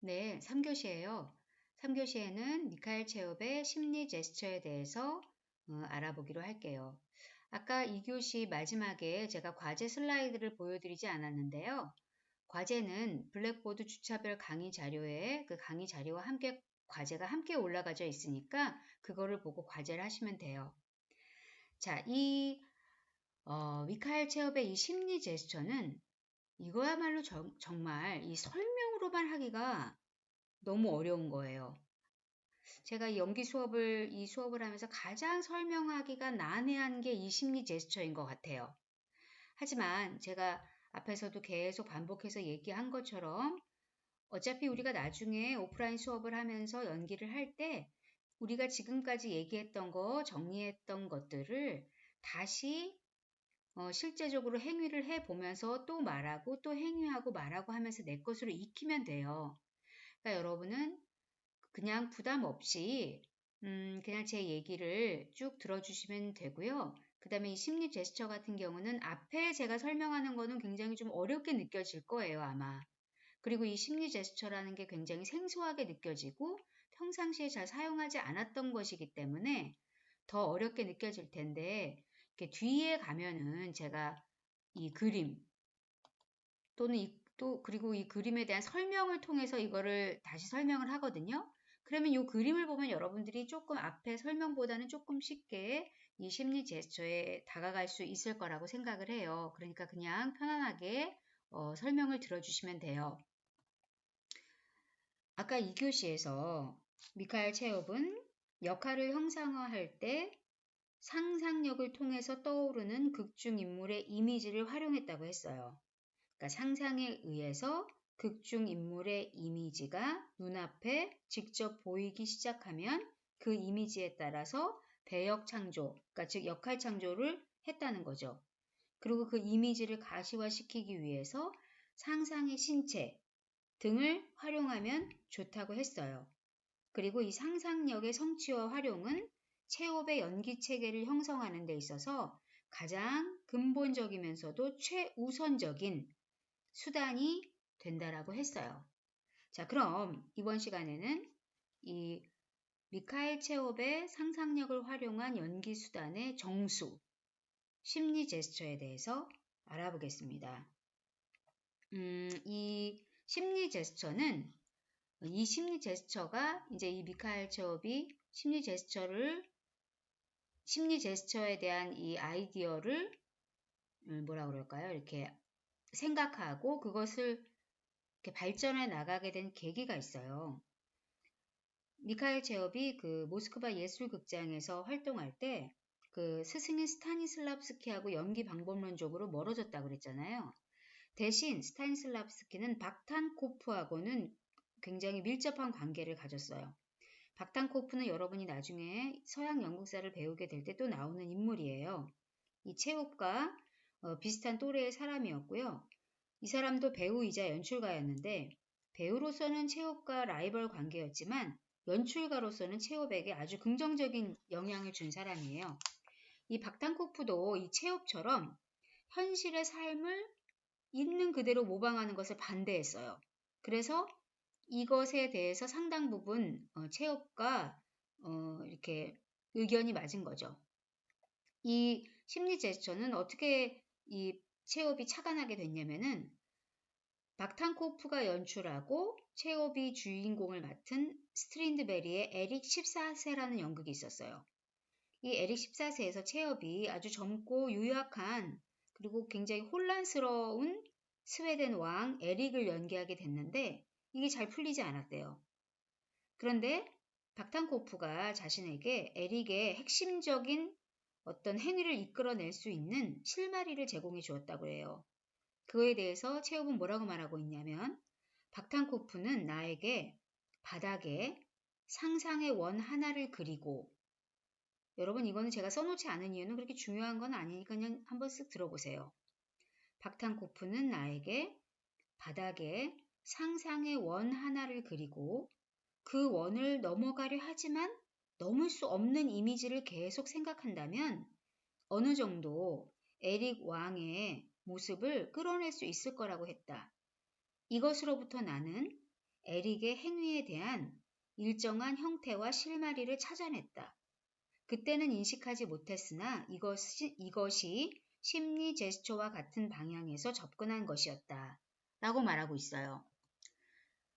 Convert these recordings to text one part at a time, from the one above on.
네, 3교시예요. 3교시에는 미카엘 체홉의 심리 제스처에 대해서 알아보기로 할게요. 아까 2교시 마지막에 제가 과제 슬라이드를 보여드리지 않았는데요. 과제는 블랙보드 주차별 강의 자료에 그 강의 자료와 함께 과제가 함께 올라가져 있으니까 그거를 보고 과제를 하시면 돼요. 자, 미카엘 체홉의 이 심리 제스처는 이거야말로 정말 이 설명으로만 하기가 너무 어려운 거예요. 제가 이 수업을 하면서 가장 설명하기가 난해한 게 이 심리 제스처인 것 같아요. 하지만 제가 앞에서도 계속 반복해서 얘기한 것처럼 어차피 우리가 나중에 오프라인 수업을 하면서 연기를 할 때 우리가 지금까지 얘기했던 거, 정리했던 것들을 다시 실제적으로 행위를 해보면서 또 말하고 또 행위하고 말하고 하면서 내 것으로 익히면 돼요. 그러니까 여러분은 그냥 부담 없이 그냥 제 얘기를 쭉 들어주시면 되고요. 그 다음에 이 심리 제스처 같은 경우는 앞에 제가 설명하는 거는 굉장히 좀 어렵게 느껴질 거예요, 아마. 그리고 이 심리 제스처라는 게 굉장히 생소하게 느껴지고 평상시에 잘 사용하지 않았던 것이기 때문에 더 어렵게 느껴질 텐데 이렇게 뒤에 가면은 제가 이 그림 또는 그리고 이 그림에 대한 설명을 통해서 이거를 다시 설명을 하거든요. 그러면 이 그림을 보면 여러분들이 조금 앞에 설명보다는 조금 쉽게 이 심리 제스처에 다가갈 수 있을 거라고 생각을 해요. 그러니까 그냥 편안하게 설명을 들어주시면 돼요. 아까 2교시에서 미카엘 체홉은 역할을 형상화할 때 상상력을 통해서 떠오르는 극중 인물의 이미지를 활용했다고 했어요. 그러니까 상상에 의해서 극중 인물의 이미지가 눈앞에 직접 보이기 시작하면 그 이미지에 따라서 배역 창조, 그러니까 즉 역할 창조를 했다는 거죠. 그리고 그 이미지를 가시화시키기 위해서 상상의 신체 등을 활용하면 좋다고 했어요. 그리고 이 상상력의 성취와 활용은 체홉의 연기 체계를 형성하는 데 있어서 가장 근본적이면서도 최우선적인 수단이 된다라고 했어요. 자, 그럼 이번 시간에는 이 미카엘 체홉의 상상력을 활용한 연기 수단의 정수, 심리 제스처에 대해서 알아보겠습니다. 이 심리 제스처는 이 심리 제스처가 이제 이 미카엘 체홉이 심리 제스처에 대한 이 아이디어를 뭐라 그럴까요? 이렇게 생각하고 그것을 이렇게 발전해 나가게 된 계기가 있어요. 미카엘 체홉이 그 모스크바 예술극장에서 활동할 때 그 스승인 스타니슬랍스키하고 연기 방법론적으로 멀어졌다고 그랬잖아요. 대신 스타니슬랍스키는 박탄코프하고는 굉장히 밀접한 관계를 가졌어요. 박탄코프는 여러분이 나중에 서양 연극사를 배우게 될 때 또 나오는 인물이에요. 이 체홉과 비슷한 또래의 사람이었고요. 이 사람도 배우이자 연출가였는데 배우로서는 체홉과 라이벌 관계였지만 연출가로서는 체홉에게 아주 긍정적인 영향을 준 사람이에요. 이 박탄코프도 이 체홉처럼 현실의 삶을 있는 그대로 모방하는 것을 반대했어요. 그래서 이것에 대해서 상당 부분 체홉과 이렇게 의견이 맞은 거죠. 이 심리 제스처는 어떻게 이 체홉이 착안하게 됐냐면은 박탄코프가 연출하고 체홉이 주인공을 맡은 스트린드베리의 에릭 14세라는 연극이 있었어요. 이 에릭 14세에서 체홉이 아주 젊고 유약한 그리고 굉장히 혼란스러운 스웨덴 왕 에릭을 연기하게 됐는데 이게 잘 풀리지 않았대요. 그런데 박탄코프가 자신에게 에릭의 핵심적인 어떤 행위를 이끌어낼 수 있는 실마리를 제공해 주었다고 해요. 그거에 대해서 체홉은 뭐라고 말하고 있냐면 박탄코프는 나에게 바닥에 상상의 원 하나를 그리고 여러분 이거는 제가 써놓지 않은 이유는 그렇게 중요한 건 아니니까 그냥 한번 쓱 들어보세요. 박탄코프는 나에게 바닥에 상상의 원 하나를 그리고 그 원을 넘어가려 하지만 넘을 수 없는 이미지를 계속 생각한다면 어느 정도 에릭 왕의 모습을 끌어낼 수 있을 거라고 했다. 이것으로부터 나는 에릭의 행위에 대한 일정한 형태와 실마리를 찾아냈다. 그때는 인식하지 못했으나 이것이 심리 제스처와 같은 방향에서 접근한 것이었다. 라고 말하고 있어요.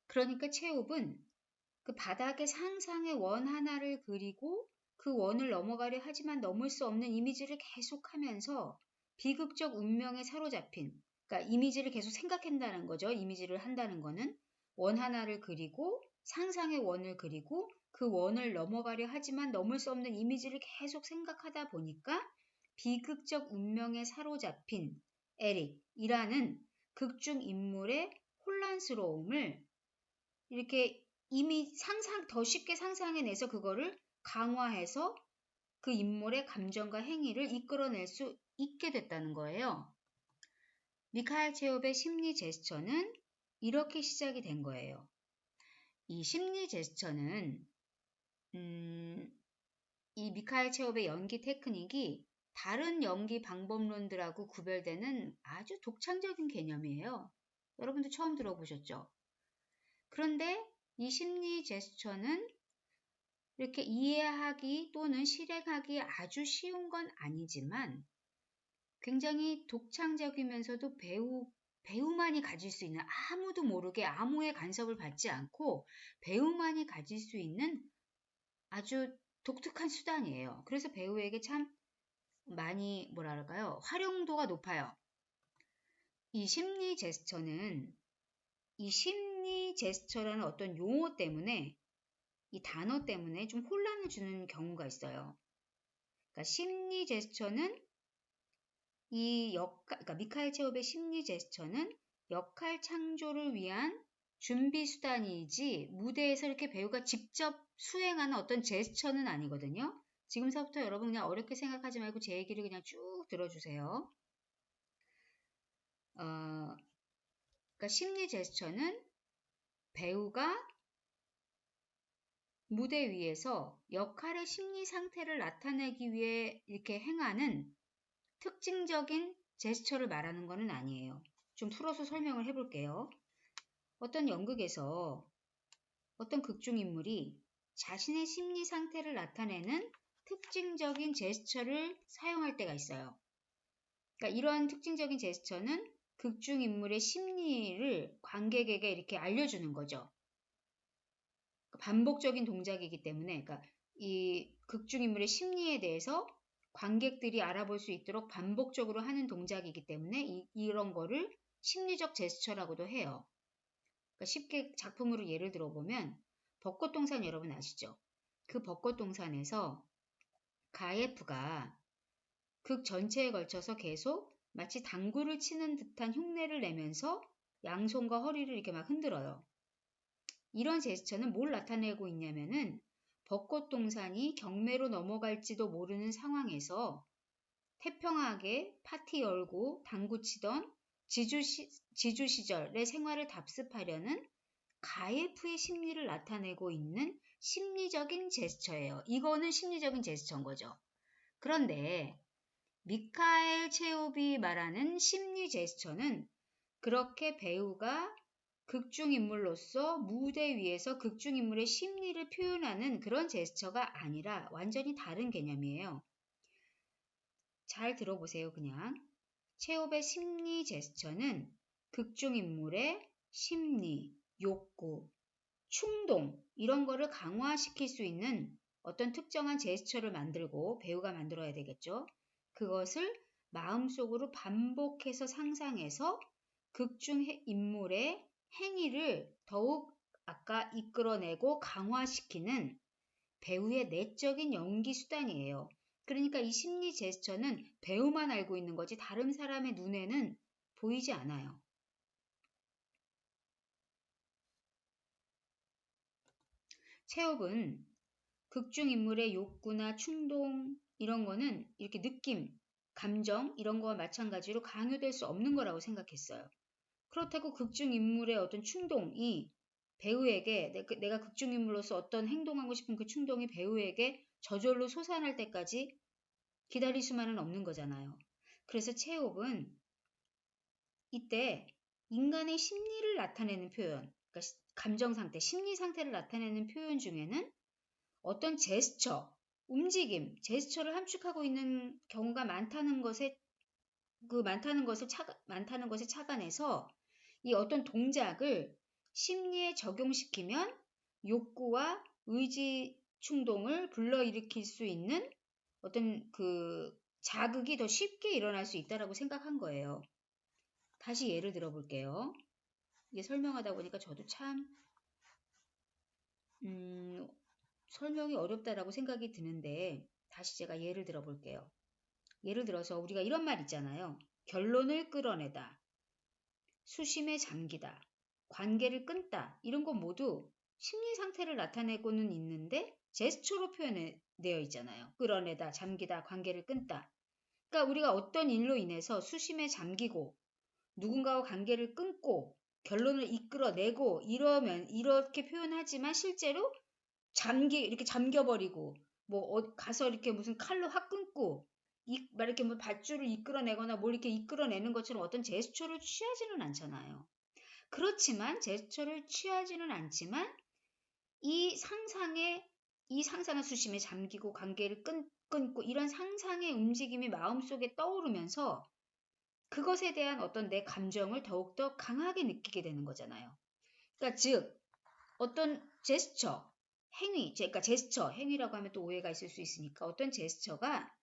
그러니까 체홉은 그 바닥에 상상의 원 하나를 그리고 그 원을 넘어가려 하지만 넘을 수 없는 이미지를 계속하면서 비극적 운명에 사로잡힌, 그러니까 이미지를 계속 생각한다는 거죠. 이미지를 한다는 거는 원 하나를 그리고 상상의 원을 그리고 그 원을 넘어가려 하지만 넘을 수 없는 이미지를 계속 생각하다 보니까 비극적 운명에 사로잡힌 에릭이라는 극중 인물의 혼란스러움을 이렇게 이미 더 쉽게 상상해내서 그거를 강화해서 그 인물의 감정과 행위를 이끌어낼 수 있게 됐다는 거예요. 미카엘 체홉의 심리 제스처는 이렇게 시작이 된 거예요. 이 심리 제스처는 이 미카엘 체홉의 연기 테크닉이 다른 연기 방법론들하고 구별되는 아주 독창적인 개념이에요. 여러분도 처음 들어보셨죠? 그런데 이 심리 제스처는 이렇게 이해하기 또는 실행하기 아주 쉬운 건 아니지만 굉장히 독창적이면서도 배우만이 가질 수 있는 아무도 모르게 아무의 간섭을 받지 않고 배우만이 가질 수 있는 아주 독특한 수단이에요. 그래서 배우에게 참 많이 활용도가 높아요. 이 심리 제스처라는 어떤 용어 때문에 이 단어 때문에 좀 혼란을 주는 경우가 있어요. 그러니까 심리 제스처는 그러니까 미카엘 체홉의 심리 제스처는 역할 창조를 위한 준비 수단이지 무대에서 이렇게 배우가 직접 수행하는 어떤 제스처는 아니거든요. 지금서부터 여러분 그냥 어렵게 생각하지 말고 제 얘기를 그냥 쭉 들어주세요. 그러니까 심리 제스처는 배우가 무대 위에서 역할의 심리 상태를 나타내기 위해 이렇게 행하는 특징적인 제스처를 말하는 것은 아니에요. 좀 풀어서 설명을 해볼게요. 어떤 연극에서 어떤 극중인물이 자신의 심리 상태를 나타내는 특징적인 제스처를 사용할 때가 있어요. 그러니까 이러한 특징적인 제스처는 극중인물의 심리를 관객에게 이렇게 알려주는 거죠. 반복적인 동작이기 때문에, 그러니까 이 극중인물의 심리에 대해서 관객들이 알아볼 수 있도록 반복적으로 하는 동작이기 때문에 이런 거를 심리적 제스처라고도 해요. 그러니까 쉽게 작품으로 예를 들어보면 벚꽃동산 여러분 아시죠? 그 벚꽃동산에서 가예프가 극 전체에 걸쳐서 계속 마치 당구를 치는 듯한 흉내를 내면서 양손과 허리를 이렇게 막 흔들어요. 이런 제스처는 뭘 나타내고 있냐면은 벚꽃동산이 경매로 넘어갈지도 모르는 상황에서 태평하게 파티 열고 당구 치던 지주 시절의 생활을 답습하려는 가예프의 심리를 나타내고 있는 심리적인 제스처예요. 이거는 심리적인 제스처인 거죠. 그런데 미카엘 체홉이 말하는 심리 제스처는 그렇게 배우가 극중인물로서 무대 위에서 극중인물의 심리를 표현하는 그런 제스처가 아니라 완전히 다른 개념이에요. 잘 들어보세요, 그냥. 체홉의 심리 제스처는 극중인물의 심리, 욕구, 충동 이런 거를 강화시킬 수 있는 어떤 특정한 제스처를 만들고 배우가 만들어야 되겠죠. 그것을 마음속으로 반복해서 상상해서 극중 인물의 행위를 더욱 아까 이끌어내고 강화시키는 배우의 내적인 연기 수단이에요. 그러니까 이 심리 제스처는 배우만 알고 있는 거지 다른 사람의 눈에는 보이지 않아요. 체홉은 극중 인물의 욕구나 충동 이런 거는 이렇게 느낌, 감정 이런 거와 마찬가지로 강요될 수 없는 거라고 생각했어요. 그렇다고 극중 인물의 어떤 충동이 배우에게 내가 극중 인물로서 어떤 행동하고 싶은 그 충동이 배우에게 저절로 솟아날 때까지 기다릴 수만은 없는 거잖아요. 그래서 체홉은 이때 인간의 심리를 나타내는 표현, 그러니까 감정 상태, 심리 상태를 나타내는 표현 중에는 어떤 제스처, 움직임, 제스처를 함축하고 있는 경우가 많다는 것에 많다는 것에 착안해서 이 어떤 동작을 심리에 적용시키면 욕구와 의지 충동을 불러일으킬 수 있는 어떤 그 자극이 더 쉽게 일어날 수 있다라고 생각한 거예요. 다시 예를 들어 볼게요. 이게 설명하다 보니까 저도 참 설명이 어렵다라고 생각이 드는데 다시 제가 예를 들어 볼게요. 예를 들어서 우리가 이런 말 있잖아요. 결론을 끌어내다, 수심에 잠기다, 관계를 끊다 이런 건 모두 심리 상태를 나타내고는 있는데 제스처로 표현되어 있잖아요. 끌어내다, 잠기다, 관계를 끊다. 그러니까 우리가 어떤 일로 인해서 수심에 잠기고 누군가와 관계를 끊고 결론을 이끌어내고 이러면 이렇게 표현하지만 실제로 이렇게 잠겨버리고 가서 이렇게 무슨 칼로 확 끊고 막 이렇게 뭐 밧줄을 이끌어내거나 뭘 이렇게 이끌어내는 것처럼 어떤 제스처를 취하지는 않잖아요. 그렇지만 제스처를 취하지는 않지만 이 상상의 수심에 잠기고 관계를 끊고 이런 상상의 움직임이 마음속에 떠오르면서 그것에 대한 어떤 내 감정을 더욱더 강하게 느끼게 되는 거잖아요. 그러니까 즉 어떤 제스처, 그러니까 제스처, 행위라고 하면 또 오해가 있을 수 있으니까 어떤 제스처가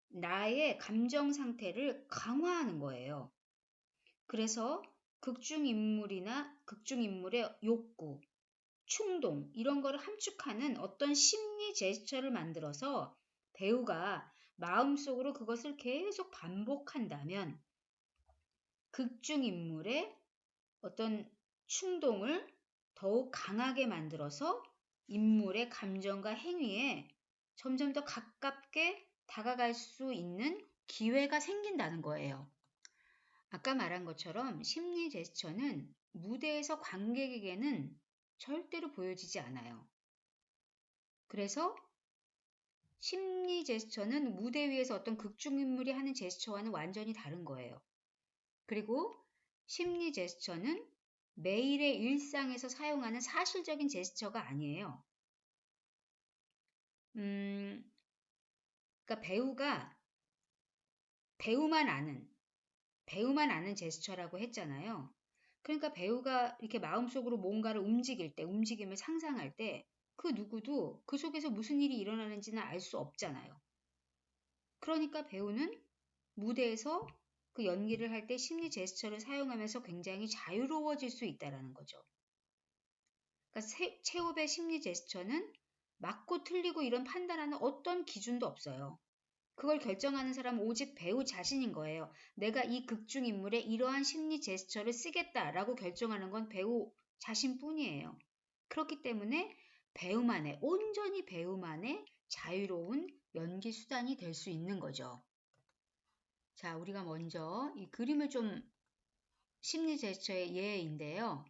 나의 감정 상태를 강화하는 거예요. 그래서 극중인물의 욕구, 충동 이런 거를 함축하는 어떤 심리 제스처를 만들어서 배우가 마음속으로 그것을 계속 반복한다면 극중인물의 어떤 충동을 더욱 강하게 만들어서 인물의 감정과 행위에 점점 더 가깝게 다가갈 수 있는 기회가 생긴다는 거예요. 아까 말한 것처럼 심리 제스처는 무대에서 관객에게는 절대로 보여지지 않아요. 그래서 심리 제스처는 무대 위에서 어떤 극중인물이 하는 제스처와는 완전히 다른 거예요. 그리고 심리 제스처는 매일의 일상에서 사용하는 사실적인 제스처가 아니에요. 그러니까 배우만 아는 제스처라고 했잖아요. 그러니까 배우가 이렇게 마음속으로 뭔가를 움직임을 상상할 때 그 누구도 그 속에서 무슨 일이 일어나는지는 알 수 없잖아요. 그러니까 배우는 무대에서 그 연기를 할 때 심리 제스처를 사용하면서 굉장히 자유로워질 수 있다는 거죠. 그러니까 체홉의 심리 제스처는 맞고 틀리고 이런 판단하는 어떤 기준도 없어요. 그걸 결정하는 사람은 오직 배우 자신인 거예요. 내가 이 극중 인물에 이러한 심리 제스처를 쓰겠다라고 결정하는 건 배우 자신뿐이에요. 그렇기 때문에 온전히 배우만의 자유로운 연기 수단이 될 수 있는 거죠. 자, 우리가 먼저 이 그림을 좀 심리 제스처의 예인데요.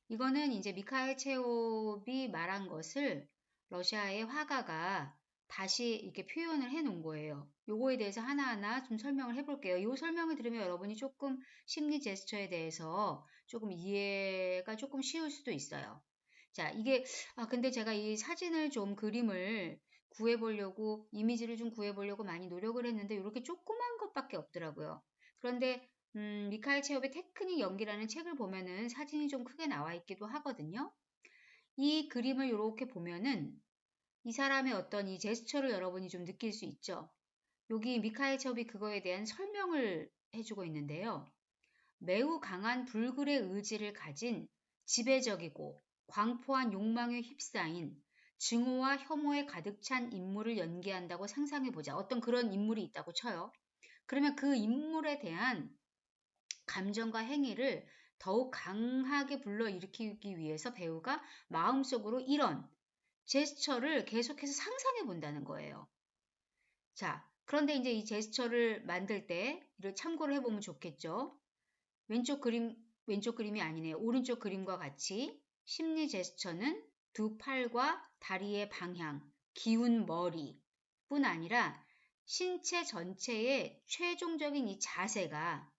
이거는 이제 미카엘 체홉이 말한 것을 러시아의 화가가 다시 이렇게 표현을 해 놓은 거예요. 요거에 대해서 하나하나 좀 설명을 해 볼게요. 요 설명을 들으면 여러분이 조금 심리 제스처에 대해서 조금 이해가 조금 쉬울 수도 있어요. 자, 근데 제가 이 사진을 좀 그림을 구해보려고, 이미지를 좀 구해보려고 많이 노력을 했는데, 이렇게 조그만 것밖에 없더라고요. 그런데, 미카엘 체홉의 테크닉 연기라는 책을 보면은 사진이 좀 크게 나와 있기도 하거든요. 이 그림을 이렇게 보면은 이 사람의 어떤 이 제스처를 여러분이 좀 느낄 수 있죠. 여기 미카엘 체홉이 그거에 대한 설명을 해주고 있는데요. 매우 강한 불굴의 의지를 가진 지배적이고 광포한 욕망에 휩싸인 증오와 혐오에 가득 찬 인물을 연기한다고 상상해보자. 어떤 그런 인물이 있다고 쳐요. 그러면 그 인물에 대한 감정과 행위를 더욱 강하게 불러일으키기 위해서 배우가 마음속으로 이런 제스처를 계속해서 상상해 본다는 거예요. 자, 그런데 이제 이 제스처를 만들 때 이를 참고를 해보면 좋겠죠. 왼쪽 그림이 아니네요. 오른쪽 그림과 같이 심리 제스처는 두 팔과 다리의 방향, 기운 머리뿐 아니라 신체 전체의 최종적인 이 자세가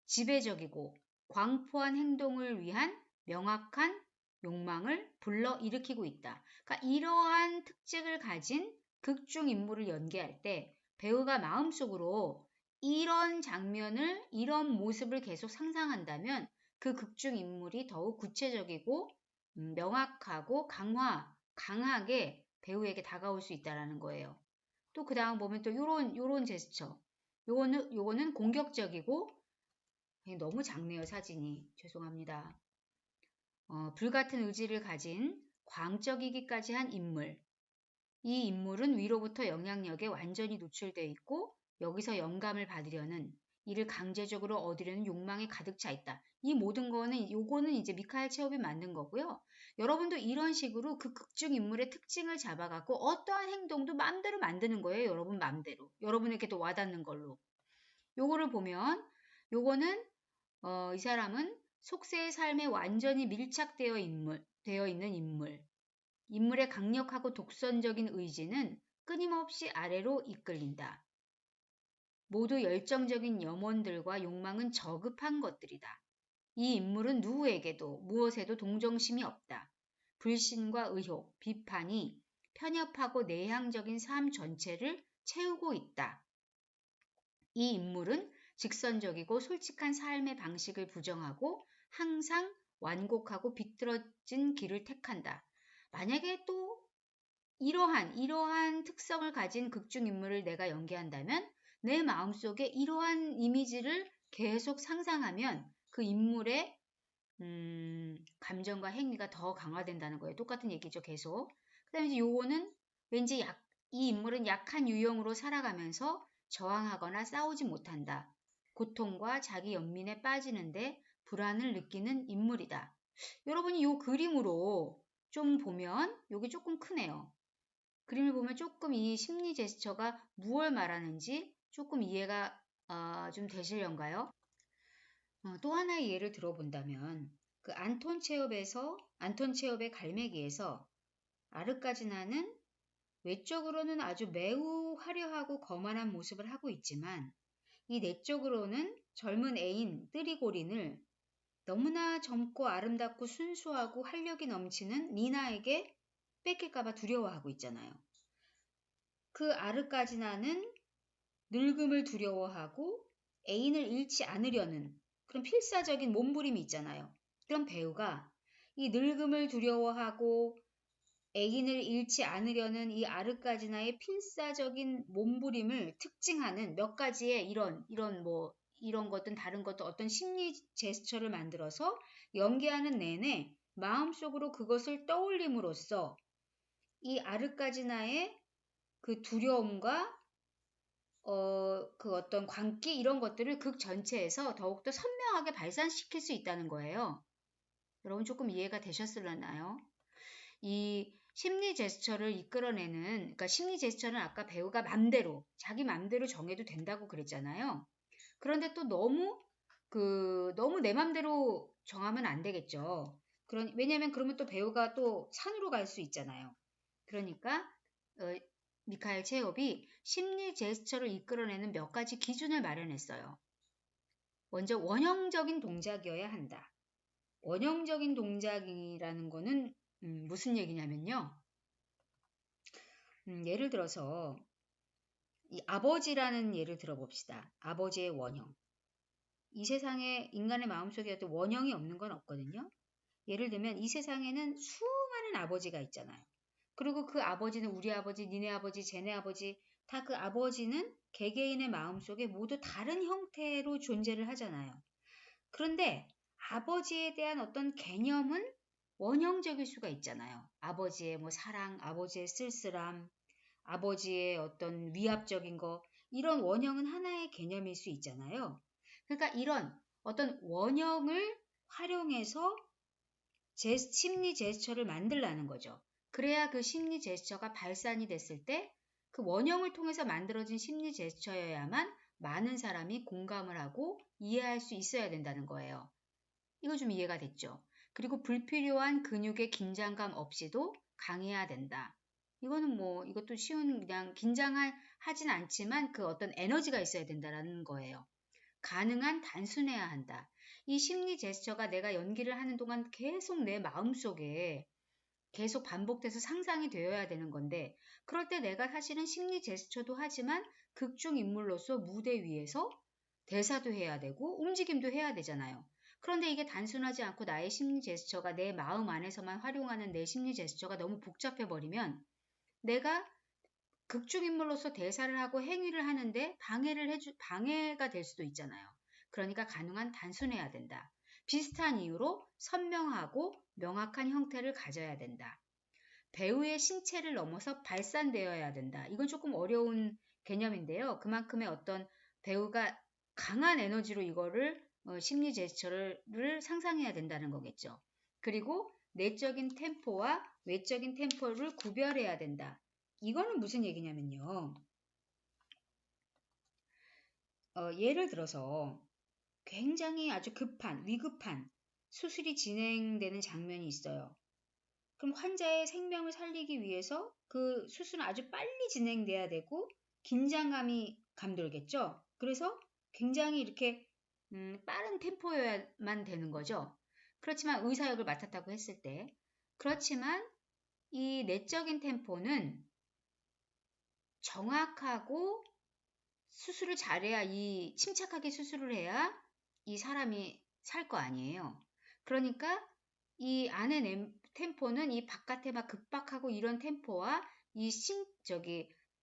지배적이고 광포한 행동을 위한 명확한 욕망을 불러일으키고 있다. 그러니까 이러한 특징을 가진 극중 인물을 연기할 때 배우가 마음속으로 이런 장면을, 이런 모습을 계속 상상한다면 그 극중 인물이 더욱 구체적이고 명확하고 강하게 배우에게 다가올 수 있다는 거예요. 또 그 다음 보면 또 요런 제스처. 요거는 공격적이고 너무 작네요, 사진이. 죄송합니다. 불같은 의지를 가진 광적이기까지 한 인물. 이 인물은 위로부터 영향력에 완전히 노출되어 있고 여기서 영감을 받으려는 이를 강제적으로 얻으려는 욕망에 가득 차 있다. 이 모든 거는 요거는 이제 미카엘 체홉이 만든 거고요. 여러분도 이런 식으로 그 극중 인물의 특징을 잡아갖고 어떠한 행동도 마음대로 만드는 거예요. 여러분 마음대로. 여러분에게도 와닿는 걸로. 요거를 보면 요거는 이 사람은 속세의 삶에 완전히 밀착되어 되어 있는 인물. 인물의 강력하고 독선적인 의지는 끊임없이 아래로 이끌린다. 모두 열정적인 염원들과 욕망은 저급한 것들이다. 이 인물은 누구에게도 무엇에도 동정심이 없다. 불신과 의혹, 비판이 편협하고 내향적인 삶 전체를 채우고 있다. 이 인물은 직선적이고 솔직한 삶의 방식을 부정하고 항상 완곡하고 비뚤어진 길을 택한다. 만약에 또 이러한 특성을 가진 극중인물을 내가 연기한다면 내 마음속에 이러한 이미지를 계속 상상하면 그 인물의 감정과 행위가 더 강화된다는 거예요. 똑같은 얘기죠, 계속. 그 다음에 이제 요거는 왠지 이 인물은 약한 유형으로 살아가면서 저항하거나 싸우지 못한다. 고통과 자기 연민에 빠지는데 불안을 느끼는 인물이다. 여러분이 요 그림으로 좀 보면 요게 조금 크네요. 그림을 보면 조금 이 심리 제스처가 무엇을 말하는지 조금 이해가 좀 되시려는가요? 또 하나의 예를 들어본다면 그 안톤 체홉의 갈매기에서 아르까지나는 외적으로는 아주 매우 화려하고 거만한 모습을 하고 있지만 이 내적으로는 젊은 애인 뜨리고린을 너무나 젊고 아름답고 순수하고 활력이 넘치는 니나에게 뺏길까봐 두려워하고 있잖아요. 그 아르까지나는 늙음을 두려워하고 애인을 잃지 않으려는 그런 필사적인 몸부림이 있잖아요. 그런 배우가 이 늙음을 두려워하고 애인을 잃지 않으려는 이 아르까지나의 필사적인 몸부림을 특징하는 몇 가지의 이런 것든 다른 것도 어떤 심리 제스처를 만들어서 연기하는 내내 마음속으로 그것을 떠올림으로써 이 아르까지나의 그 두려움과 그 어떤 광기 이런 것들을 극 전체에서 더욱더 선명하게 발산시킬 수 있다는 거예요. 여러분 조금 이해가 되셨을려나요? 이 심리 제스처를 이끌어내는, 그러니까 심리 제스처는 아까 배우가 자기 맘대로 정해도 된다고 그랬잖아요. 그런데 또 너무 내 맘대로 정하면 안 되겠죠. 왜냐면 그러면 또 배우가 또 산으로 갈 수 있잖아요. 그러니까, 미카엘 체홉이 심리 제스처를 이끌어내는 몇 가지 기준을 마련했어요. 먼저 원형적인 동작이어야 한다. 원형적인 동작이라는 거는 무슨 얘기냐면요. 예를 들어서 이 아버지라는 예를 들어봅시다. 아버지의 원형. 이 세상에 인간의 마음속에 어떤 원형이 없는 건 없거든요. 예를 들면 이 세상에는 수많은 아버지가 있잖아요. 그리고 그 아버지는 우리 아버지, 니네 아버지, 쟤네 아버지 다 그 아버지는 개개인의 마음속에 모두 다른 형태로 존재를 하잖아요. 그런데 아버지에 대한 어떤 개념은 원형적일 수가 있잖아요. 아버지의 사랑, 아버지의 쓸쓸함, 아버지의 어떤 위압적인 거 이런 원형은 하나의 개념일 수 있잖아요. 그러니까 이런 어떤 원형을 활용해서 심리 제스처를 만들라는 거죠. 그래야 그 심리 제스처가 발산이 됐을 때 그 원형을 통해서 만들어진 심리 제스처여야만 많은 사람이 공감을 하고 이해할 수 있어야 된다는 거예요. 이거 좀 이해가 됐죠? 그리고 불필요한 근육의 긴장감 없이도 강해야 된다. 이거는 이것도 쉬운 그냥 긴장하진 않지만 그 어떤 에너지가 있어야 된다는 거예요. 가능한 단순해야 한다. 이 심리 제스처가 내가 연기를 하는 동안 계속 내 마음속에 계속 반복돼서 상상이 되어야 되는 건데 그럴 때 내가 사실은 심리 제스처도 하지만 극중 인물로서 무대 위에서 대사도 해야 되고 움직임도 해야 되잖아요. 그런데 이게 단순하지 않고 나의 심리 제스처가 내 마음 안에서만 활용하는 내 심리 제스처가 너무 복잡해 버리면 내가 극중 인물로서 대사를 하고 행위를 하는데 방해가 될 수도 있잖아요. 그러니까 가능한 단순해야 된다. 비슷한 이유로 선명하고 명확한 형태를 가져야 된다. 배우의 신체를 넘어서 발산되어야 된다. 이건 조금 어려운 개념인데요. 그만큼의 어떤 배우가 강한 에너지로 이거를 심리 제스처를 상상해야 된다는 거겠죠. 그리고 내적인 템포와 외적인 템포를 구별해야 된다. 이거는 무슨 얘기냐면요. 예를 들어서 굉장히 아주 위급한 수술이 진행되는 장면이 있어요. 그럼 환자의 생명을 살리기 위해서 그 수술은 아주 빨리 진행돼야 되고 긴장감이 감돌겠죠. 그래서 굉장히 이렇게 빠른 템포여야만 되는 거죠. 그렇지만 의사 역을 맡았다고 했을 때 그렇지만 이 내적인 템포는 정확하고 수술을 잘해야 침착하게 수술을 해야 이 사람이 살 거 아니에요. 그러니까 이 안에 템포는 이 바깥에 막 급박하고 이런 템포와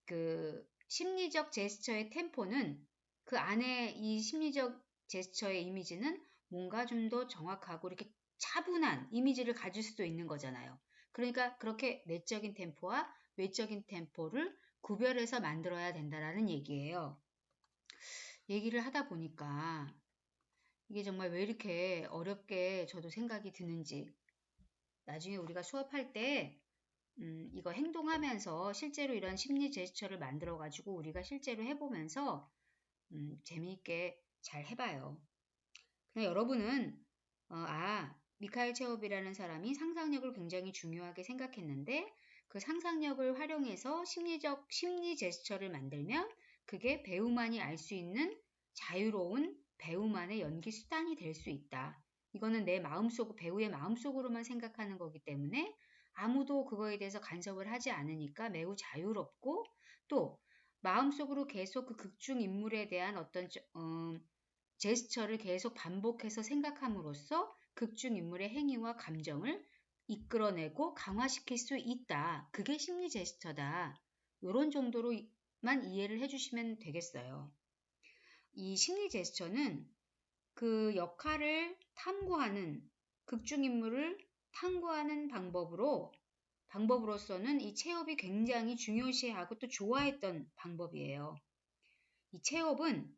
그 심리적 제스처의 템포는 그 안에 이 심리적 제스처의 이미지는 뭔가 좀 더 정확하고 이렇게 차분한 이미지를 가질 수도 있는 거잖아요. 그러니까 그렇게 내적인 템포와 외적인 템포를 구별해서 만들어야 된다라는 얘기예요. 얘기를 하다 보니까 이게 정말 왜 이렇게 어렵게 저도 생각이 드는지 나중에 우리가 수업할 때 이거 행동하면서 실제로 이런 심리 제스처를 만들어 가지고 우리가 실제로 해보면서 재미있게 잘 해봐요. 그냥 여러분은 미카엘 체홉이라는 사람이 상상력을 굉장히 중요하게 생각했는데 그 상상력을 활용해서 심리 제스처를 만들면 그게 배우만이 알 수 있는 자유로운 배우만의 연기 수단이 될 수 있다. 이거는 배우의 마음속으로만 생각하는 거기 때문에 아무도 그거에 대해서 간섭을 하지 않으니까 매우 자유롭고 또 마음속으로 계속 그 극중 인물에 대한 어떤 제스처를 계속 반복해서 생각함으로써 극중 인물의 행위와 감정을 이끌어내고 강화시킬 수 있다. 그게 심리 제스처다. 이런 정도로만 이해를 해주시면 되겠어요. 이 심리 제스처는 그 역할을 탐구하는 극중 인물을 탐구하는 방법으로서는 이 체홉이 굉장히 중요시하고 또 좋아했던 방법이에요. 이 체홉은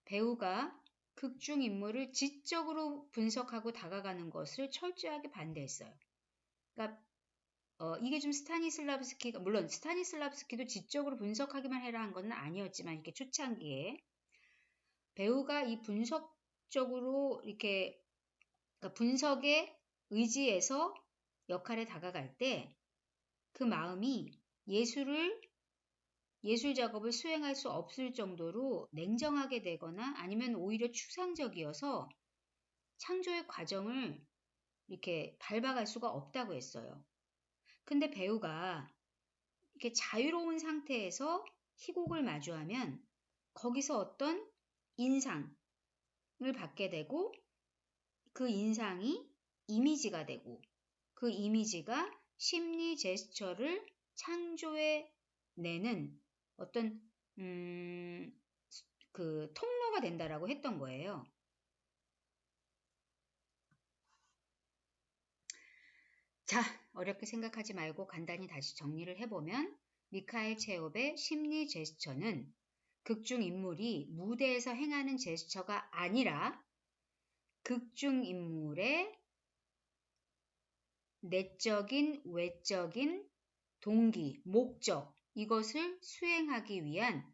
배우가 극중 인물을 지적으로 분석하고 다가가는 것을 철저하게 반대했어요. 그러니까 이게 좀 스타니슬라브스키가 물론 스타니슬라브스키도 지적으로 분석하기만 해라 한 건 아니었지만 이렇게 초창기에 배우가 이 분석적으로 이렇게 그러니까 분석에 의지해서 역할에 다가갈 때 그 마음이 예술 작업을 수행할 수 없을 정도로 냉정하게 되거나 아니면 오히려 추상적이어서 창조의 과정을 이렇게 밟아갈 수가 없다고 했어요. 근데 배우가 이렇게 자유로운 상태에서 희곡을 마주하면 거기서 어떤 인상을 받게 되고 그 인상이 이미지가 되고 그 이미지가 심리 제스처를 창조해 내는 어떤 그 통로가 된다라고 했던 거예요. 자, 어렵게 생각하지 말고 간단히 다시 정리를 해보면 미카엘 체홉의 심리 제스처는 극중 인물이 무대에서 행하는 제스처가 아니라 극중 인물의 내적인, 외적인 동기, 목적 이것을 수행하기 위한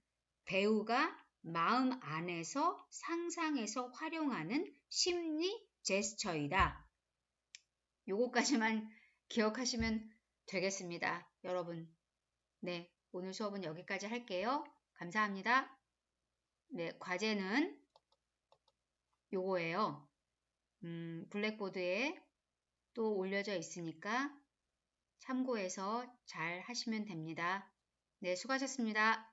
배우가 마음 안에서 상상해서 활용하는 심리 제스처이다. 요거까지만 기억하시면 되겠습니다. 여러분. 네, 오늘 수업은 여기까지 할게요. 감사합니다. 네, 과제는 요거예요. 블랙보드에 또 올려져 있으니까 참고해서 잘 하시면 됩니다. 네, 수고하셨습니다.